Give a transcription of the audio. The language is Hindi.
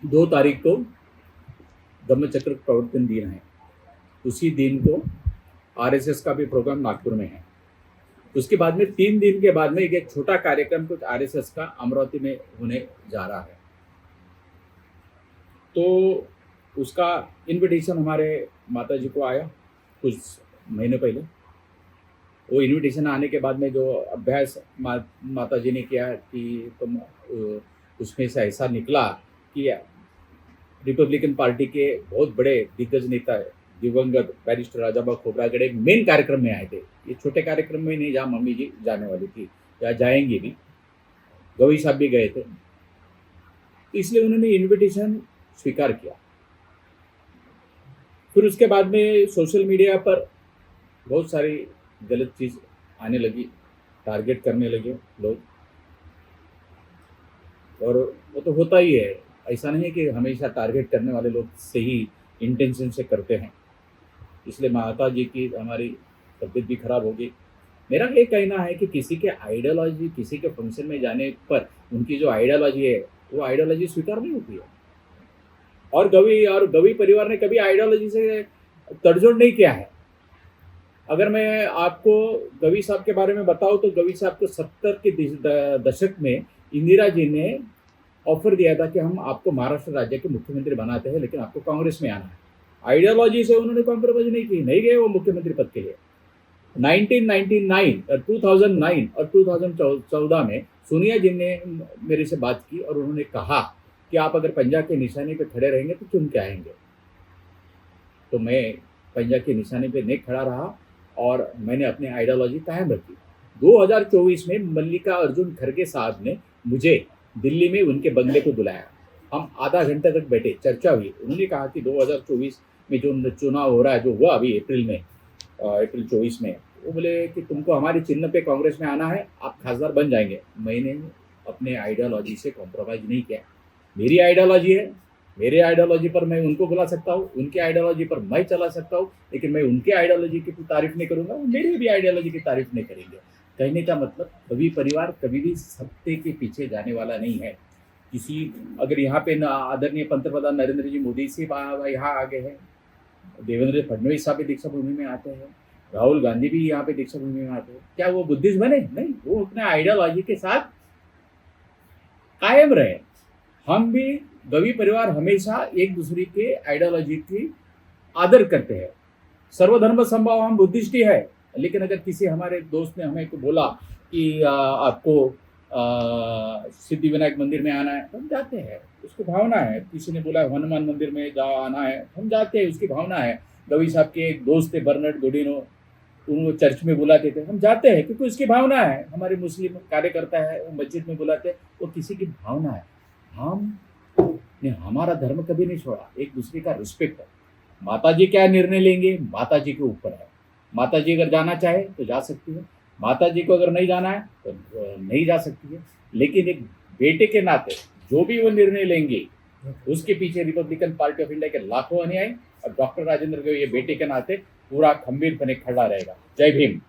2 तारीख को धम्मचक्र प्रवर्तन दिन है। उसी दिन को आरएसएस का भी प्रोग्राम नागपुर में है। उसके बाद में 3 दिन के बाद में एक छोटा कार्यक्रम कुछ आरएसएस का अमरावती में होने जा रहा है। तो उसका इनविटेशन हमारे माता जी को आया कुछ महीने पहले। वो इनविटेशन आने के बाद में जो अभ्यास माता जी ने किया कि तुम उसमें से ऐसा निकला कि रिपब्लिकन पार्टी के बहुत बड़े दिग्गज नेता दिवंगत बैरिस्टर राजाबा खोब्रागड़े एक मेन कार्यक्रम में आए थे। ये छोटे कार्यक्रम में नहीं जहाँ मम्मी जी जाने वाली थी या जाएंगे भी, गवई साहब भी गए थे, इसलिए उन्होंने इनविटेशन स्वीकार किया। फिर उसके बाद में सोशल मीडिया पर बहुत सारी गलत चीज़ आने लगी, टारगेट करने लगे लोग, और वो तो होता ही है। ऐसा नहीं है कि हमेशा टारगेट करने वाले लोग सही इंटेंशन से करते हैं। इसलिए माता जी की हमारी तबीयत भी खराब होगी। मेरा ये कहना है कि किसी के आइडियोलॉजी, किसी के फंक्शन में जाने पर उनकी जो आइडियोलॉजी है वो आइडियोलॉजी स्वीकार नहीं होती है। और गवी परिवार ने कभी आइडियोलॉजी से तड़जोड़ नहीं किया है। अगर मैं आपको गवी साहब के बारे में बताऊं तो गवी साहब को 70 के दशक में इंदिरा जी ने ऑफर दिया था कि हम आपको महाराष्ट्र राज्य के मुख्यमंत्री बनाते हैं, लेकिन आपको कांग्रेस में आना है। आइडियोलॉजी से उन्होंने कॉम्प्रोमाइज नहीं की, नहीं गए वो मुख्यमंत्री पद के लिए। 1999 और 2009 और 2014 में सोनिया जी ने मेरे से बात की और उन्होंने कहा कि आप अगर पंजा के निशाने पे खड़े रहेंगे तो चुन के आएंगे। तो मैं पंजा के निशाने पे नहीं खड़ा रहा और मैंने अपनी आइडियोलॉजी कायम रखी। 2024 में मल्लिका अर्जुन खड़गे साहब ने मुझे दिल्ली में उनके बंगले को बुलाया। हम आधा घंटे तक बैठे, चर्चा हुई। उन्होंने कहा कि 2024 में जो चुनाव हो रहा है, जो हुआ अभी अप्रैल 24 में, वो बोले कि तुमको हमारे चिन्ह पे कांग्रेस में आना है, आप खासदार बन जाएंगे। मैंने अपने आइडियोलॉजी से कॉम्प्रोमाइज़ नहीं किया। मेरी आइडियोलॉजी है, मेरे आइडियोलॉजी पर मैं उनको बुला सकता हूँ, उनके आइडियोलॉजी पर मैं चला सकता हूँ, लेकिन मैं उनके आइडियोलॉजी की तारीफ नहीं करूँगा, मेरी भी आइडियोलॉजी की तारीफ नहीं करेंगे। कहने का मतलब कभी परिवार कभी भी सत्ते के पीछे जाने वाला नहीं है। अगर यहाँ पे आदरणीय पंतप्रधान नरेंद्र जी मोदी से यहाँ आ गए हैं, देवेंद्र फडणवीस साहब भी दीक्षा भूमि में आते हैं, राहुल गांधी भी यहाँ पे दीक्षा भूमि में आते हैं, क्या वो बुद्धिस्ट बने? नहीं, वो अपने आइडियोलॉजी के साथ कायम रहे। हम भी गवी परिवार हमेशा एक दूसरे के आइडियोलॉजी की आदर करते हैं। सर्वधर्म संभाव, हम बुद्धिस्ट ही है, लेकिन अगर किसी हमारे दोस्त ने हमें को बोला कि आपको सिद्धि विनायक मंदिर में आना है, हम जाते हैं, उसकी भावना है। किसी ने बोला हनुमान मंदिर में जाओ, आना है, हम जाते हैं, उसकी भावना है। गवी साहब के एक दोस्त थे बर्नार्ड गोडिनो, उनको चर्च में बुलाते थे, हम जाते हैं क्योंकि उसकी भावना है। हमारे मुस्लिम कार्यकर्ता है, वो मस्जिद में बुलाते हैं, वो किसी की भावना है। हमने हमारा धर्म कभी नहीं छोड़ा, एक दूसरे का रिस्पेक्ट है। माता जी क्या निर्णय लेंगे, माता जी के ऊपर है। माता जी अगर जाना चाहे तो जा सकती है, माता जी को अगर नहीं जाना है तो नहीं जा सकती है। लेकिन एक बेटे के नाते जो भी वो निर्णय लेंगे, उसके पीछे रिपब्लिकन पार्टी ऑफ इंडिया के लाखों अनुयायी और डॉक्टर राजेंद्र के ये बेटे के नाते पूरा खंभीरपने खड़ा रहेगा। जय भीम।